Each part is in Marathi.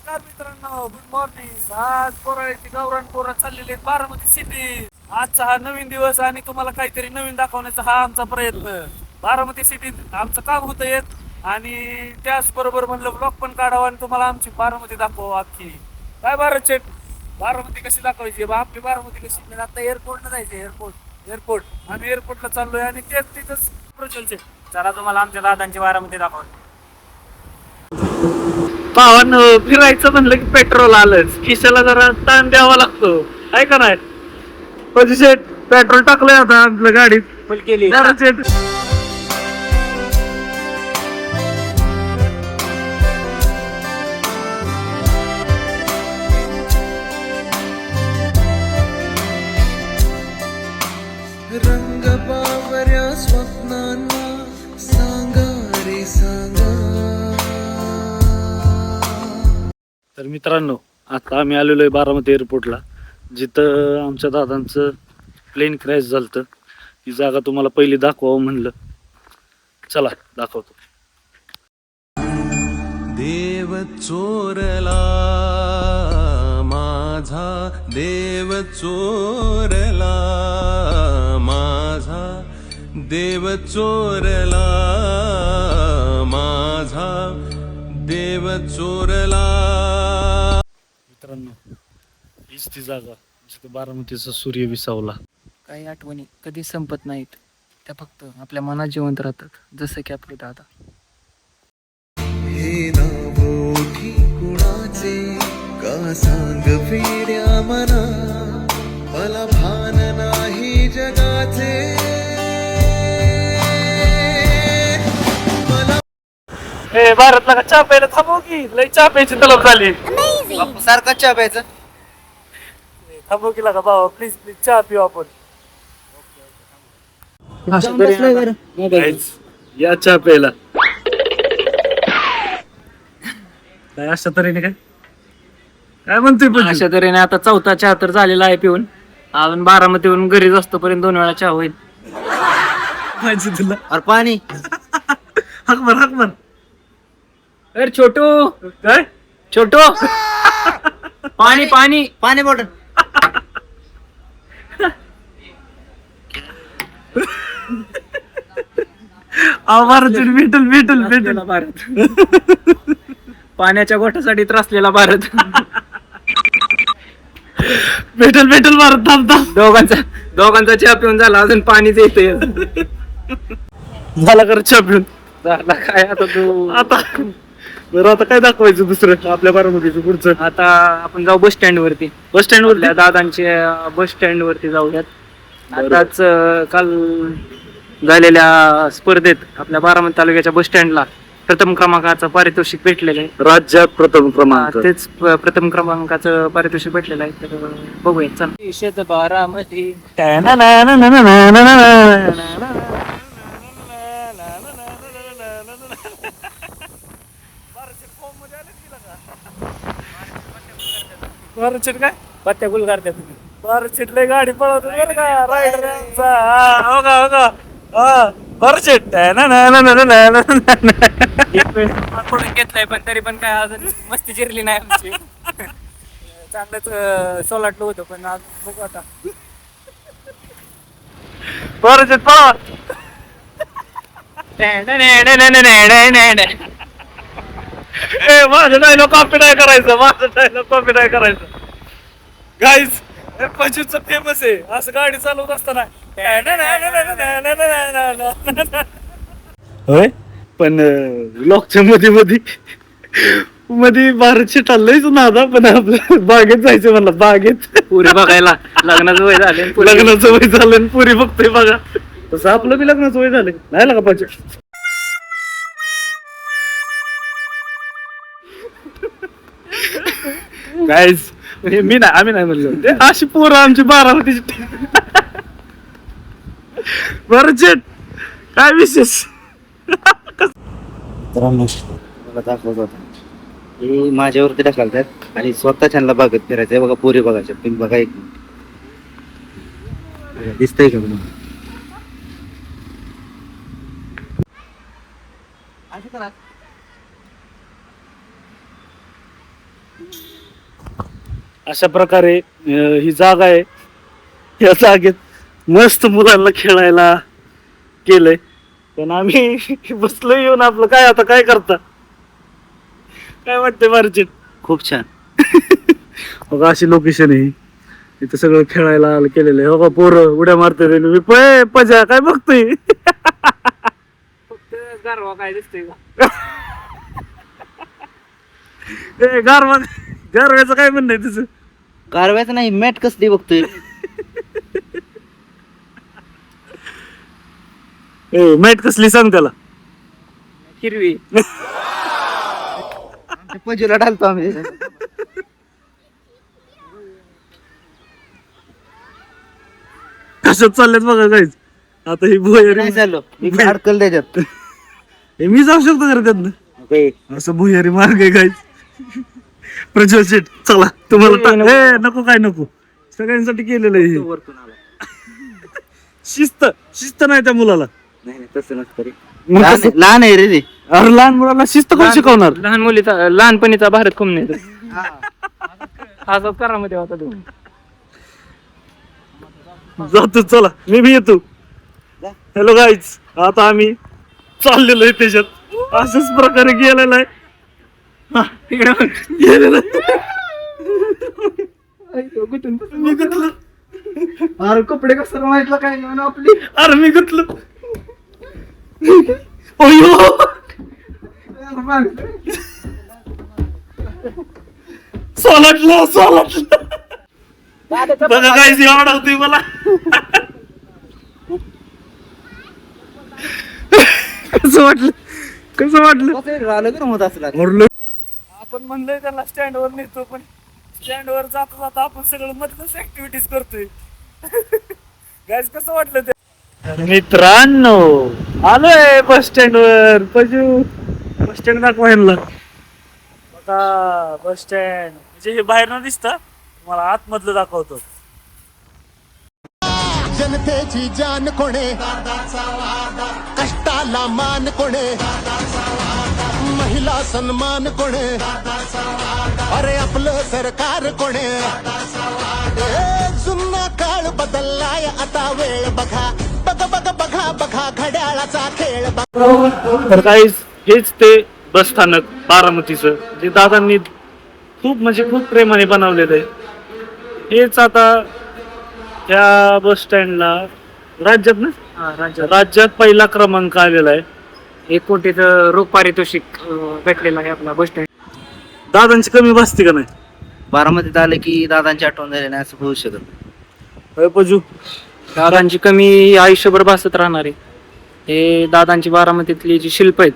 नमस्कार मित्रांनो, गुड मॉर्निंग. आज पोराची गावरान पोरं चाललेले आहेत बारामती सिटी. आजचा हा नवीन दिवस आणि तुम्हाला काहीतरी नवीन दाखवण्याचा हा आमचा प्रयत्न. बारामती सिटीत आमचं काम होतं येत आणि त्याचबरोबर म्हणलं ब्लॉग पण काढावा आणि तुम्हाला आमची बारामती दाखवा अख्खी. काय भारत शेट, बारामती कशी दाखवायची बा आपली बारामती कशी. म्हणजे आता एअरपोर्टला जायचं. एअरपोर्ट आम्ही एअरपोर्टला चाललोय आणि तेच तिथंच प्रचलचे. चला तुम्हाला आमच्या दादांची बारामती दाखवतो. भावानं फिरायचं म्हणलं की पेट्रोल आलंच, खिशाला जरा ताण द्यावा लागतो, आहे का नाही. म्हणजे शेट पेट्रोल टाकलंय आता आपल्या गाडीत फुल केली जरा शेट. रंग बावऱ्या स्वप्नांना सांगा रे सांगा. तर मित्रांनो, आता आम्ही आलेलो आहे बारामती एअरपोर्टला, जिथं आमच्या दादांचं प्लेन क्रॅश झालं. ही जागा तुम्हाला पहिली दाखवावं म्हणलं. चला दाखवतो. देव चोरला माझा, देव चोरला माझा, देव चोरला माझा, देव चोरला. मित्रांनो, हीच ती जागा जिथं बारामतीचा सूर्य विसावला. काही आठवणी कधी संपत नाहीत, त्या फक्त आपल्या मनात जिवंत राहतात, जसं की आपले दादा. हे नाव ओठी कुणाचे का सांग वेड्या मना, मला भान नाही जगाचे. ए भारतला का चहा प्यायला थांबव की, लय चहा प्यायची तलब झाली. सारखा चहा प्यायचं. थांबव की लागा भावा, प्लीज प्लीज चहा पिऊ आपण. Guys, या चहा प्यायला. काय अशा तऱ्हेने काय म्हणतोय पण अशा तऱ्हेने आता चौथा चहा तर झालेला आहे पिऊन. अजून बारामतीहून घरी असतो पर्यंत 2 वेळा चहा होईल. पाहिजे तुला. अरे पाणी. हाक मार. अरे छोटू, काय छोटू, पाणी पाणी पाणी बॉटल. भारत भेटल भारत. पाण्याच्या गोठ्यासाठी त्रासलेला भारत. भेटल भारत. थांब दोघांचा चहा पिऊन झाला, अजून पाणीच येतंय. झाला कर चहा पिऊन. झाला काय आता तू. आता बरं, आता काय दाखवायचं दुसरं आपल्या बारामतीचं पुढचं. आता आपण जाऊ बस स्टँड वरती. बस स्टँड वर आपल्या दादांच्या बस स्टँड वरती जाऊयात. आताच काल झालेल्या स्पर्धेत आपल्या बारामती तालुक्याच्या बस स्टँडला प्रथम क्रमांकाचं पारितोषिक भेटलेलं आहे. राज्यात प्रथम क्रमांक. तेच प्रथम क्रमांकाचं पारितोषिक भेटलेलं आहे. तर बघूया चल. शेत बारामती. भारत काय पत्त्या गुल करतात. भारत लय गाडी पळवतो बरं का, रायडर आमचा. हो का भारत पकडून घेतलंय, पण तरी पण काय अजून मस्ती चिरली नाही आमची. चांगलंच सोलाटलं होतं, पण आज बघू आता. भारत पळवा. माझं डायलॉग कॉपी नाही करायचं. गाईज, पंचवीसचं फेमस आहे असं गाडी चालवत असताना. होय, पण ब्लॉकच्या मध्ये भारत शिटालंयच नादा. पण आपलं बागेत जायचं म्हणलं, बागेत पुरी बघायला. लग्नाचं वय झाले. लग्नाचं वय झालं, पुरी बघतोय बघा. तसं आपलं बी लग्नाचं वय झालं नाही का पाहिजे. गाईज, आम्ही नाही म्हणलो, ते अशी पोरं आमची बारामतीची. बरं शेट, काय विशेष. मला दाखवत होता हे माझ्यावरती ढकलतात आणि स्वतः त्यांना बघत फिरायचंय. बघा पोरी बघायच्या, तुम्ही बघा एक दिसतंय का म्हणून. अशा प्रकारे ही जागा आहे. या जागेत मस्त मुलांना खेळायला केलंय, पण आम्ही बसलो येऊन. आपलं काय आता काय करता, काय वाटतंय मार्जिन? खूप छान. बघा अशी लोकेशन आहे इथं, सगळं खेळायला केलेलं आहे. बघा पोरं उड्या मारते, मी पजा काय बघतोय. फक्त गारवा काय दिसतंय का? गारव्याचं काय म्हणणं आहे तुझं? कारव्याचं नाही, मॅट कसली बघतोय. मॅट कसली सांग त्याला. हिरवी. पजूला ढालतो आम्ही. कशात चाललेत बघा काहीच. आता ही भुयारी नाही चाललो, मी अडकल त्याच्यात. हे मी जाऊ शकतो खरं त्यातनं. ओके. असं भुयारी मार्ग आहे काहीच. प्रज्वल शेट चला तुम्हाला नको काय नको, सगळ्यांसाठी केलेलं आहे हे. वरतून आला. शिस्त नाही त्या मुलाला. नाही नाही, तसं नसतं रे. मग लहान कसं? आहे- लहान आहे रे ते. अरे लहान मुलाला शिस्त कोण शिकवणार? लहान मुलीचा लहानपणीचा भारत खूप नाही. हा करामध्ये होता तो. जातो चला, मी भी येतो. हॅलो गाईज, आता आम्ही चाललेलो आहे त्याच्यात. अशाच प्रकारे गेलेला आहे. गेलेला आहे. मी गुतलो. अरे कपडे कसं माहितलं काय म्हणून आपली. अरे मी गुतलो. अयो सोलाटलं. बघा गाईज आवडतोय मला. कसं वाटलं आलं गरम होत असला. आपण म्हणलोय त्याला स्टँडवर नेतो, पण स्टँडवर जाता जाता आपण सगळं मधलंच ऍक्टिव्हिटीज करतोय. गाईज कसं वाटलं ते? मित्रांनो आलोय बस स्टँड वर. बस स्टँड दाखवा यांना. बघा बस स्टँड म्हणजे हे बाहेर न दिसतं, मला आतमधलं दाखवतो. जनतेची जान कोणे, कष्टाला मान कोणे, महिला सन्मान कोणे, अरे आपलं सरकार कोणे. जुना काळ बदललाय आता वेळ बघा, बघ बघ बघा बघा घड्याळाचा खेळ बघा. तर काही हेच ते बस स्थानक बारामतीचं, जे दादांनी खूप म्हणजे खूप प्रेमाने बनवलेलं आहे. हेच आता त्या बस स्टँडला राज्यात ना राज्यात पहिला क्रमांक आलेला आहे. 1 कोटीचं रोख पारितोषिक भेटलेलं आहे आपला बस स्टँड. दादांची कमी भासते का नाही? बारामतीत आलं की दादांची आठवण झाली नाही असं होऊ शकत नाही. होय पजू. दादांची कमी आयुष्यभर भासत राहणार आहे. हे दादांची बारामतीतली जी शिल्प आहेत,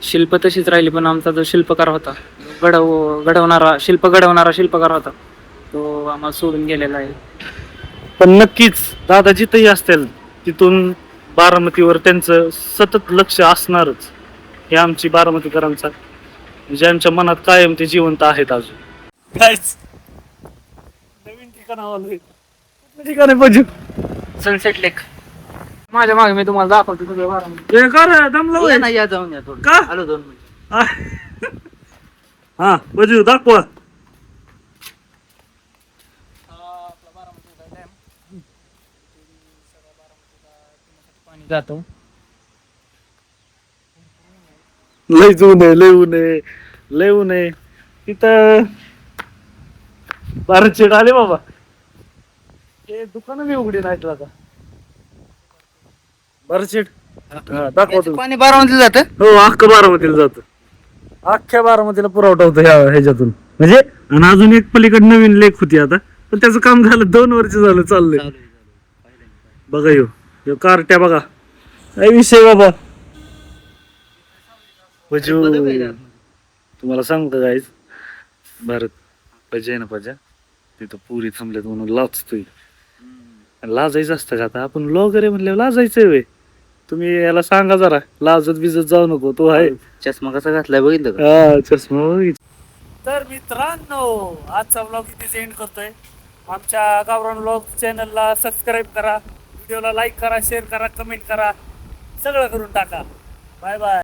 शिल्प तशीच राहिली, पण आमचा जो शिल्पकार होता, शिल्प घडवणारा शिल्पकार होता, तो आम्हाला सोडून गेलेला आहे. पण नक्कीच दादा जिथंही असतील तिथून बारामतीवर त्यांचं सतत लक्ष असणारच. हे आमची बारामतीकरांचा म्हणजे आमच्या मनात कायम ते जिवंत आहेत अजून. नवीन ठिकाण आहे सनसेट लेक माझ्या मागे मी तुम्हाला दाखवतो तुझ्या बारामती. या ना, या जाऊन या थोडं. का? आलो 2 मिनिट. हा बजू दाखवा. जातो. लय ऊन आहे तिथं. बारा चेड आले बाबा. हे दुकानं बी उघडी नाहीत आता. बारा चेड दाखवा तुम्ही. पाणी बारामतीला जातं. हो अख्खं बारामतीला जातं. अख्ख्या बारामतीला पुरवठा होतो ह्याच्यातून म्हणजे. आणि अजून एक पलीकडे नवीन लेक होती आता, पण त्याचं काम झालं 2 वर्ष झालं चाललंय. बघा ह्यो कार्ट्या बघा काय विषय बाबा. बजू तुम्हाला सांगतो गाईज, भारत पजा आहे ना पजा, तिथं पुरी थांबल्यात म्हणून लाजतोय. लाजायचं असतं का आता, आपण ब्लॉगर आहे म्हणल्यावर लाजायचंय वे. तुम्ही याला सांगा जरा लाजत बिजत जाऊ नको. तो आहे चष्मा कसा घातलाय बघितलं का? हा चष्मा बघितला. तर मित्रांनो आजचा ब्लॉग इथेच एंड करतोय. आमच्या गावरान ब्लॉग चॅनलला सबस्क्राईब करा, व्हिडिओला लाईक करा, शेअर करा, कमेंट करा, सगळं करून टाका. Bye bye.